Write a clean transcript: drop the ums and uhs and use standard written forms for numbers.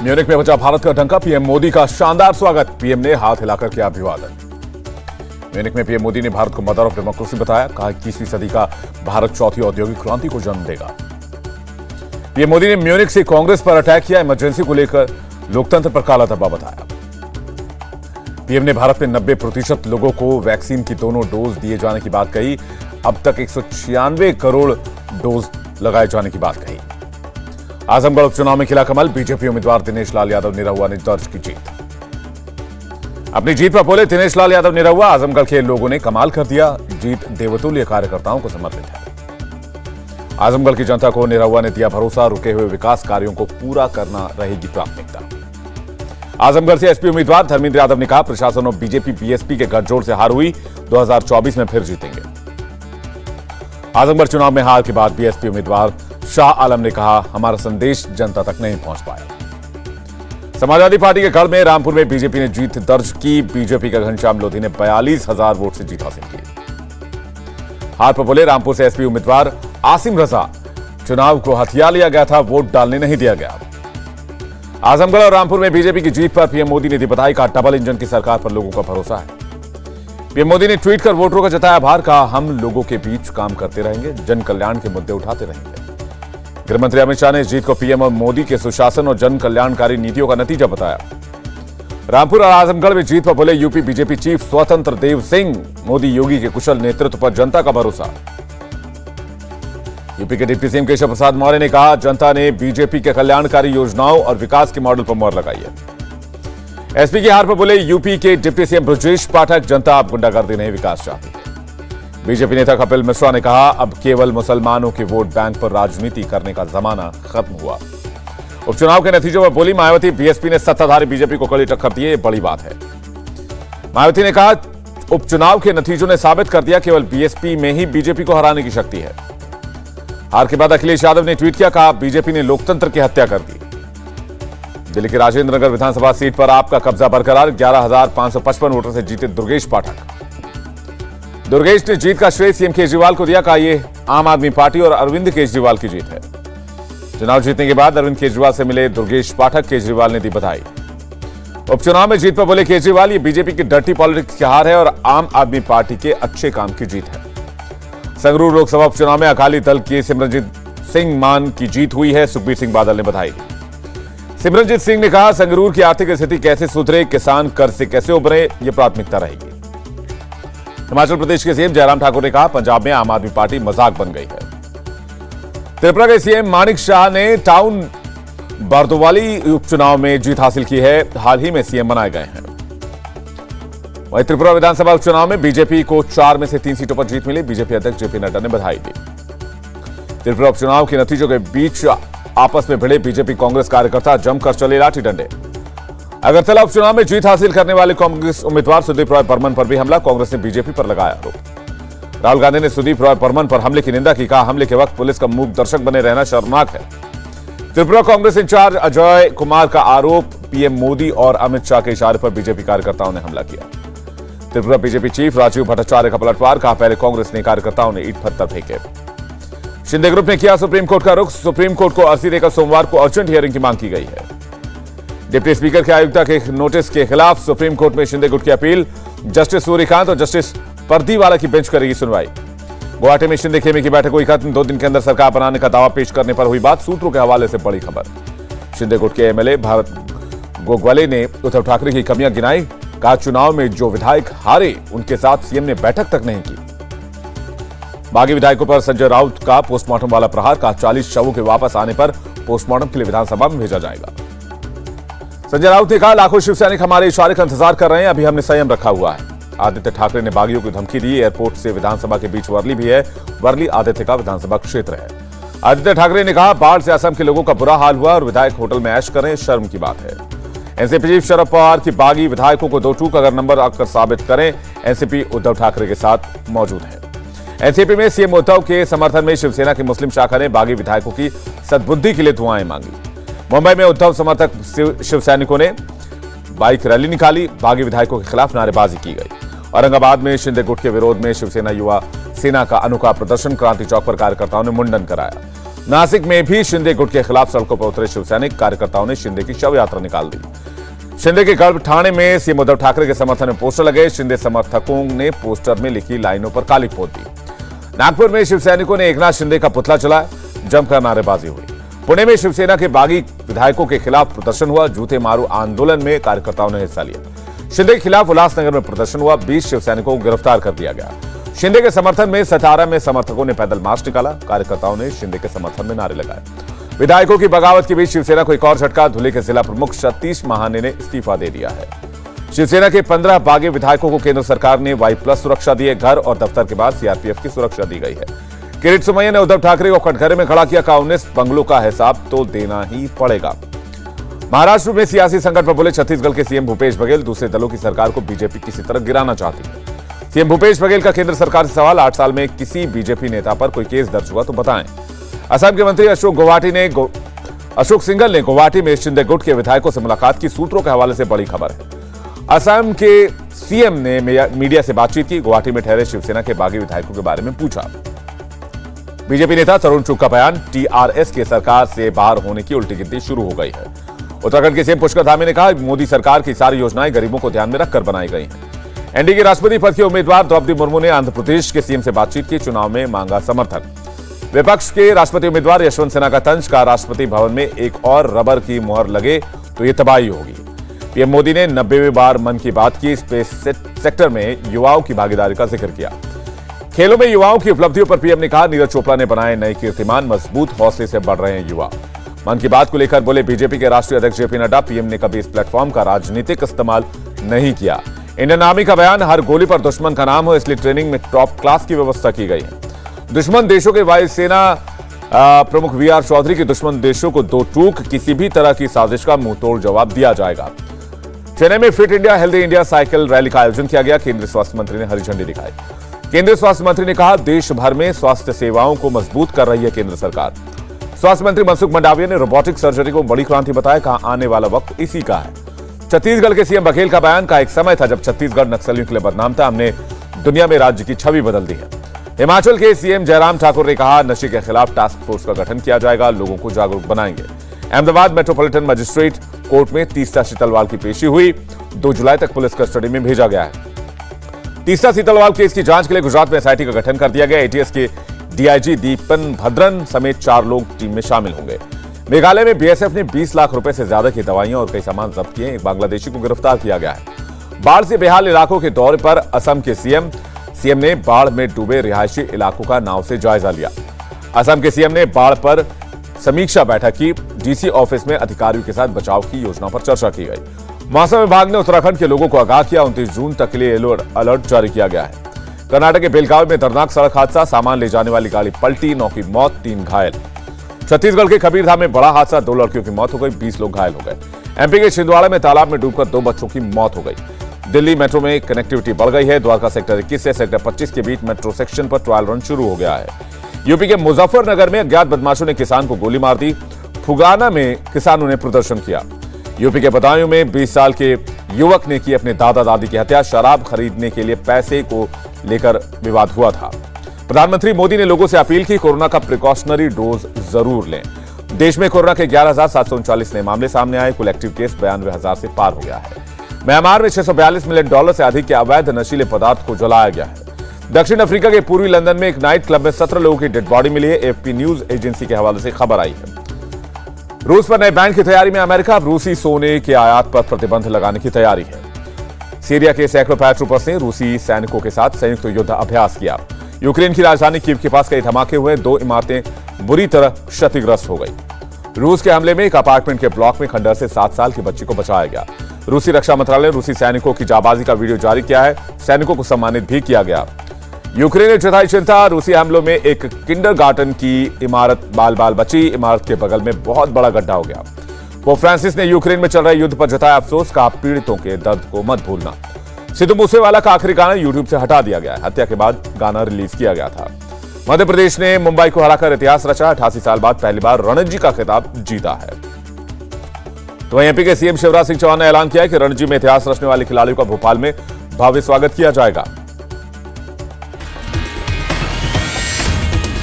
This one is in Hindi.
म्यूनिख में बजा भारत का डंका, पीएम मोदी का शानदार स्वागत, पीएम ने हाथ हिलाकर किया अभिवादन। म्यूनिख में पीएम मोदी ने भारत को मदर ऑफ डेमोक्रेसी बताया, कहा 21वीं सदी का भारत चौथी औद्योगिक क्रांति को जन्म देगा। पीएम मोदी ने म्यूनिख से कांग्रेस पर अटैक किया, इमरजेंसी को लेकर लोकतंत्र पर काला धब्बा बताया। पीएम ने भारत में 90% लोगों को वैक्सीन की दोनों डोज दिए जाने की बात कही, अब तक 196 करोड़ डोज लगाए जाने की बात कही। आजमगढ़ उपचुनाव में खिला कमल, बीजेपी उम्मीदवार दिनेश लाल यादव निरहुआ ने दर्ज की जीत। अपनी जीत पर बोले दिनेश लाल यादव निरहुआ, आजमगढ़ के लोगों ने कमाल कर दिया, जीत देवतुल्य कार्यकर्ताओं को समर्पित है। आजमगढ़ की जनता को निरहुआ ने दिया भरोसा, रुके हुए विकास कार्यों को पूरा करना रहेगी प्राथमिकता। आजमगढ़ से एसपी उम्मीदवार धर्मेंद्र यादव ने कहा, प्रशासन और बीजेपी बीएसपी के गठजोड़ से हार हुई, 2024 में फिर जीतेंगे। आजमगढ़ चुनाव में हार के बाद बीएसपी उम्मीदवार शाह आलम ने कहा, हमारा संदेश जनता तक नहीं पहुंच पाया। समाजवादी पार्टी के गढ़ में रामपुर में बीजेपी ने जीत दर्ज की, बीजेपी का घनश्याम लोधी ने 42,000 वोट से जीत हासिल की। हार पर बोले रामपुर से एसपी उम्मीदवार आसिम रजा, चुनाव को हथिया लिया गया था, वोट डालने नहीं दिया गया। आजमगढ़ और रामपुर में बीजेपी की जीत पर पीएम मोदी ने दी बधाई, कहा डबल इंजन की सरकार पर लोगों का भरोसा है। पीएम मोदी ने ट्वीट कर वोटरों का जताया आभार, कहा हम लोगों के बीच काम करते रहेंगे, जन कल्याण के मुद्दे उठाते रहेंगे। गृहमंत्री अमित शाह ने इस जीत को पीएम और मोदी के सुशासन और जन कल्याणकारी नीतियों का नतीजा बताया। रामपुर और आजमगढ़ में जीत पर बोले यूपी बीजेपी चीफ स्वतंत्र देव सिंह, मोदी योगी के कुशल नेतृत्व पर जनता का भरोसा। यूपी के डिप्टी सीएम केशव प्रसाद मौर्य ने कहा, जनता ने बीजेपी के कल्याणकारी योजनाओं और विकास के मॉडल पर मोहर लगाई है। एसपी की हार पर बोले यूपी के डिप्टी सीएम ब्रजेश पाठक, जनता अब गुंडागर्दी नहीं विकास चाहती है। बीजेपी नेता कपिल मिश्रा ने कहा, अब केवल मुसलमानों के वोट बैंक पर राजनीति करने का जमाना खत्म हुआ। उपचुनाव के नतीजों पर बोली मायावती, बीएसपी ने सत्ताधारी बीजेपी को कड़ी टक्कर दी, ये बड़ी बात है। मायावती ने कहा, उपचुनाव के नतीजों ने साबित कर दिया केवल बीएसपी में ही बीजेपी को हराने की शक्ति है। हार के बाद अखिलेश यादव ने ट्वीट किया, कहा बीजेपी ने लोकतंत्र की हत्या कर दी। दिल्ली के राजेंद्र नगर विधानसभा सीट पर आपका कब्जा बरकरार, 11,555 वोटों से जीते दुर्गेश पाठक। दुर्गेश ने जीत का श्रेय सीएम केजरीवाल को दिया, कहा यह आम आदमी पार्टी और अरविंद केजरीवाल की जीत है। चुनाव जीतने के बाद अरविंद केजरीवाल से मिले दुर्गेश पाठक, केजरीवाल ने दी बधाई। उपचुनाव में जीत पर बोले केजरीवाल, ये बीजेपी की डर्टी पॉलिटिक्स की हार है और आम आदमी पार्टी के अच्छे काम की जीत है। संगरूर लोकसभा उपचुनाव में अकाली दल के सिमरनजीत सिंह मान की जीत हुई है, सुखबीर सिंह बादल ने बधाई दी। सिमरनजीत सिंह ने कहा, संगरूर की आर्थिक स्थिति कैसे सुधरे, किसान कर्ज से कैसे उभरे, ये प्राथमिकता रहेगी। हिमाचल प्रदेश के सीएम जयराम ठाकुर ने कहा, पंजाब में आम आदमी पार्टी मजाक बन गई है। त्रिपुरा के सीएम मानिक शाह ने टाउन बारदोवाली उपचुनाव में जीत हासिल की है, हाल ही में सीएम बनाए गए हैं। वहीं त्रिपुरा विधानसभा उपचुनाव में बीजेपी को 4 में से 3 सीटों पर जीत मिली, बीजेपी अध्यक्ष जेपी नड्डा ने बधाई दी। त्रिपुरा उपचुनाव के नतीजों के बीच आपस में भिड़े बीजेपी कांग्रेस कार्यकर्ता, जमकर चले लाठी डंडे। अगरतला उपचुनाव में जीत हासिल करने वाले कांग्रेस उम्मीदवार सुदीप रॉय बर्मन पर भी हमला, कांग्रेस ने बीजेपी पर लगाया आरोप। राहुल गांधी ने सुदीप रॉय बर्मन पर हमले की निंदा की, कहा हमले के वक्त पुलिस का मूक दर्शक बने रहना शर्मनाक है। त्रिपुरा कांग्रेस इंचार्ज अजय कुमार का आरोप, पीएम मोदी और अमित शाह के इशारे पर बीजेपी कार्यकर्ताओं ने हमला किया। त्रिपुरा बीजेपी चीफ राजीव भट्टाचार्य का पलटवार, कहा पहले कांग्रेस ने कार्यकर्ताओं ने ईंट पत्थर फेंके। शिंदे ग्रुप ने किया सुप्रीम कोर्ट का रुख, सुप्रीम कोर्ट को अर्जी देकर सोमवार को अर्जेंट हियरिंग की मांग की गई है। डिप्टी स्पीकर के आयुक्ता के नोटिस के खिलाफ सुप्रीम कोर्ट में शिंदे गुट की अपील, जस्टिस सूर्यकांत और जस्टिस पर्दीवाला की बेंच करेगी सुनवाई। गुवाहाटी में शिंदे खेमे की बैठक हुई खत्म, 2 दिन के अंदर सरकार बनाने का दावा पेश करने पर हुई बात, सूत्रों के हवाले से बड़ी खबर। शिंदे गुट के एमएलए भारत गोगवाले ने उद्धव ठाकरे की कमियां गिनाई, कहा चुनाव में जो विधायक हारे उनके साथ सीएम ने बैठक तक नहीं की। बागी विधायकों पर संजय राउत का पोस्टमार्टम वाला प्रहार, कहा 40 शवों के वापस आने पर पोस्टमार्टम के लिए विधानसभा में भेजा जाएगा। संजय राउत ने कहा, लाखों शिवसैनिक हमारे इशारे का इंतजार कर रहे हैं, अभी हमने संयम रखा हुआ है। आदित्य ठाकरे ने बागियों की धमकी दी, एयरपोर्ट से विधानसभा के बीच वर्ली भी है, वर्ली आदित्य का विधानसभा क्षेत्र है। आदित्य ठाकरे ने कहा, बाढ़ से असम के लोगों का बुरा हाल हुआ और विधायक होटल में ऐश करें, शर्म की बात है। एनसीपी चीफ शरद पवार की बागी विधायकों को 2 टूक अगर नंबर आकर साबित करें, एनसीपी उद्धव ठाकरे के साथ मौजूद है। एनसीपी में सीएम उद्धव के समर्थन में शिवसेना की मुस्लिम शाखा ने बागी विधायकों की सद्बुद्धि के लिए दुआएं मांगी। मुंबई में उद्धव समर्थक शिव सैनिकों ने बाइक रैली निकाली, बागी विधायकों के खिलाफ नारेबाजी की गई। औरंगाबाद में शिंदे गुट के विरोध में शिवसेना युवा सेना का अनोखा प्रदर्शन, क्रांति चौक पर कार्यकर्ताओं ने मुंडन कराया। नासिक में भी शिंदे गुट के खिलाफ सड़कों पर उतरे शिवसैनिक कार्यकर्ताओं ने शिंदे की शव यात्रा निकाल दी। शिंदे के गढ़ ठाणे में सीएम उद्धव ठाकरे के समर्थन में पोस्टर लगे। शिंदे समर्थकों ने पोस्टर में लिखी लाइनों पर काली पोत दी। नागपुर में शिवसैनिकों ने एकनाथ शिंदे का पुतला जलाया, जमकर नारेबाजी हुई। पुणे में शिवसेना के बागी विधायकों के खिलाफ प्रदर्शन हुआ। जूते मारू आंदोलन में कार्यकर्ताओं ने हिस्सा लिया। शिंदे के खिलाफ उल्लासनगर में प्रदर्शन हुआ। 20 शिवसैनिकों को गिरफ्तार कर दिया गया। शिंदे के समर्थन में सतारा में समर्थकों ने पैदल मार्च निकाला। कार्यकर्ताओं ने शिंदे के समर्थन में नारे लगाए। विधायकों की बगावत के बीच शिवसेना को एक और झटका। धुले के जिला प्रमुख सतीश महाने ने इस्तीफा दे दिया है। शिवसेना के 15 बागी विधायकों को केंद्र सरकार ने Y+ सुरक्षा दी है। घर और दफ्तर के बाद सीआरपीएफ की सुरक्षा दी गई है। किरीट सोमैया ने उद्धव ठाकरे को कटघरे में खड़ा किया। कहा 19 बंगलों का हिसाब तो देना ही पड़ेगा। महाराष्ट्र में सियासी संकट पर बोले छत्तीसगढ़ के सीएम भूपेश बघेल। दूसरे दलों की सरकार को बीजेपी किसी तरह गिराना चाहती है। सीएम भूपेश बघेल का केंद्र सरकार से सवाल, 8 साल में किसी बीजेपी नेता पर कोई केस दर्ज हुआ तो बताएं। असम के मंत्री अशोक सिंघल ने गुवाहाटी में शिंदे गुट के विधायकों से मुलाकात की। सूत्रों के हवाले से बड़ी खबर है। असम के सीएम ने मीडिया से बातचीत की। गुवाहाटी में ठहरे शिवसेना के बागी विधायकों के बारे में पूछा। बीजेपी नेता तरुण चुग का बयान, टीआरएस के सरकार से बाहर होने की उल्टी गिनती शुरू हो गई है। उत्तराखंड के सीएम पुष्कर धामी ने कहा, मोदी सरकार की सारी योजनाएं गरीबों को ध्यान में रखकर बनाई गई हैं। एनडीए के राष्ट्रपति पद के उम्मीदवार द्रौपदी मुर्मू ने आंध्र प्रदेश के सीएम से बातचीत की। चुनाव में मांगा समर्थन। विपक्ष के राष्ट्रपति उम्मीदवार यशवंत सिन्हा का तंज, का राष्ट्रपति भवन में एक और रबर की मुहर लगे तो ये तबाही होगी। पीएम मोदी ने 90वीं बार मन की बात की। स्पेस सेक्टर में युवाओं की भागीदारी का जिक्र किया। खेलों में युवाओं की उपलब्धियों पर पीएम ने कहा, नीरज चोपड़ा ने बनाए नए कीर्तिमान। मजबूत हौसले से बढ़ रहे हैं युवा। मन की बात को लेकर बोले बीजेपी के राष्ट्रीय अध्यक्ष जेपी नड्डा, पीएम ने कभी इस प्लेटफॉर्म का राजनीतिक इस्तेमाल नहीं किया। इंडियन आर्मी का बयान, हर गोली पर दुश्मन का नाम हो, इसलिए ट्रेनिंग में टॉप क्लास की व्यवस्था की गई है। दुश्मन देशों के वायुसेना प्रमुख वीआर चौधरी की दुश्मन देशों को दो टूक, किसी भी तरह की साजिश का मुंहतोड़ जवाब दिया जाएगा। चेन्नई में fit India healthy India cycle rally का आयोजन किया गया। केंद्रीय स्वास्थ्य मंत्री ने हरी झंडी दिखाई। केंद्रीय स्वास्थ्य मंत्री ने कहा, देश भर में स्वास्थ्य सेवाओं को मजबूत कर रही है केंद्र सरकार। स्वास्थ्य मंत्री मनसुख मंडाविया ने रोबोटिक सर्जरी को बड़ी क्रांति बताया। कहा, आने वाला वक्त इसी का है। छत्तीसगढ़ के सीएम बघेल का बयान, का एक समय था जब छत्तीसगढ़ नक्सलियों के लिए बदनाम था। हमने दुनिया में राज्य की छवि बदल दी है। हिमाचल के सीएम जयराम ठाकुर ने कहा, नशे के खिलाफ टास्क फोर्स का गठन किया जाएगा, लोगों को जागरूक बनाएंगे। अहमदाबाद मेट्रोपॉलिटन मजिस्ट्रेट कोर्ट में तीसरा सीतलवाल की पेशी हुई। 2 जुलाई तक पुलिस कस्टडी में भेजा गया है। तीसरा सीतलवाल केस की जांच के लिए गुजरात में एसआईटी का गठन कर दिया गया। एटीएस के डीआईजी दीपन भद्रन समेत 4 लोग टीम में शामिल होंगे। मेघालय में बीएसएफ ने 20 लाख रुपए से ज्यादा की दवाइयां और कई सामान जब्त किए। एक बांग्लादेशी को गिरफ्तार किया गया है। बाढ़ से बेहाल इलाकों के दौरे पर असम के सीएम ने बाढ़ में डूबे रिहायशी इलाकों का नाव से जायजा लिया। असम के सीएम ने बाढ़ पर समीक्षा बैठक की। डीसी ऑफिस में अधिकारियों के साथ बचाव की योजना पर चर्चा की गई। मौसम विभाग ने उत्तराखंड के लोगों को आगाह किया। 29 जून तक के लिए येलो अलर्ट जारी किया गया है। कर्नाटक के बेलगावी में दर्दनाक सड़क हादसा, सामान ले जाने वाली गाड़ी पलटी, 9 की मौत, 3 घायल। छत्तीसगढ़ के कबीरधाम में बड़ा हादसा, 2 लड़कियों की मौत हो गई, 20 लोग घायल हो गए। एमपी के छिंदवाड़ा में तालाब में डूबकर 2 बच्चों की मौत हो गई। दिल्ली मेट्रो में कनेक्टिविटी बढ़ गई है। द्वारका सेक्टर 21 से सेक्टर 25 के बीच मेट्रो सेक्शन पर ट्रायल रन शुरू हो गया है। यूपी के मुजफ्फरनगर में अज्ञात बदमाशों ने किसान को गोली मार दी। फुगाना में किसानों ने प्रदर्शन किया। यूपी के बदायूं में 20 साल के युवक ने की अपने दादा दादी की हत्या। शराब खरीदने के लिए पैसे को लेकर विवाद हुआ था। प्रधानमंत्री मोदी ने लोगों से अपील की, कोरोना का प्रिकॉशनरी डोज जरूर लें। देश में कोरोना के 11,739 नए मामले सामने आए। कुल एक्टिव केस 92,000 से पार हो गया है। म्यांमार में $642 मिलियन से अधिक के अवैध नशीले पदार्थ को जलाया गया है। दक्षिण अफ्रीका के पूर्वी लंदन में एक नाइट क्लब में 17 लोगों की डेड बॉडी मिली है। एएफपी न्यूज एजेंसी के हवाले से खबर आई है। रूस पर नए बैन की तैयारी में अमेरिका। रूसी सोने के आयात पर प्रतिबंध लगाने की तैयारी है। सीरिया के सैकड़ों पैराट्रूपर्स ने रूसी सैनिकों के साथ संयुक्त युद्ध अभ्यास किया। यूक्रेन की राजधानी कीव के पास कई धमाके हुए। 2 इमारतें बुरी तरह क्षतिग्रस्त हो गई। रूस के हमले में एक अपार्टमेंट के ब्लॉक में खंडहर से 7 साल की बच्ची को बचाया गया। रूसी रक्षा मंत्रालय ने रूसी सैनिकों की जाबाजी का वीडियो जारी किया है। सैनिकों को सम्मानित भी किया गया। यूक्रेन ने जताई चिंता। रूसी हमलों में एक किंडरगार्टन की इमारत बाल बची। इमारत के बगल में बहुत बड़ा गड्ढा हो गया। पोप फ्रांसिस ने यूक्रेन में चल रहे युद्ध पर जताया अफसोस। कहा, पीड़ितों के दर्द को मत भूलना। सिद्धू मूसेवाला का आखिरी गाना यूट्यूब से हटा दिया गया है। हत्या के बाद गाना रिलीज किया गया था। मध्य प्रदेश ने मुंबई को हराकर इतिहास रचा। 88 साल बाद पहली बार रणजी का खिताब जीता है। तो वहीं एमपी के सीएम शिवराज सिंह चौहान ने ऐलान किया है कि रणजी में इतिहास रचने वाले खिलाड़ियों का भोपाल में भव्य स्वागत किया जाएगा।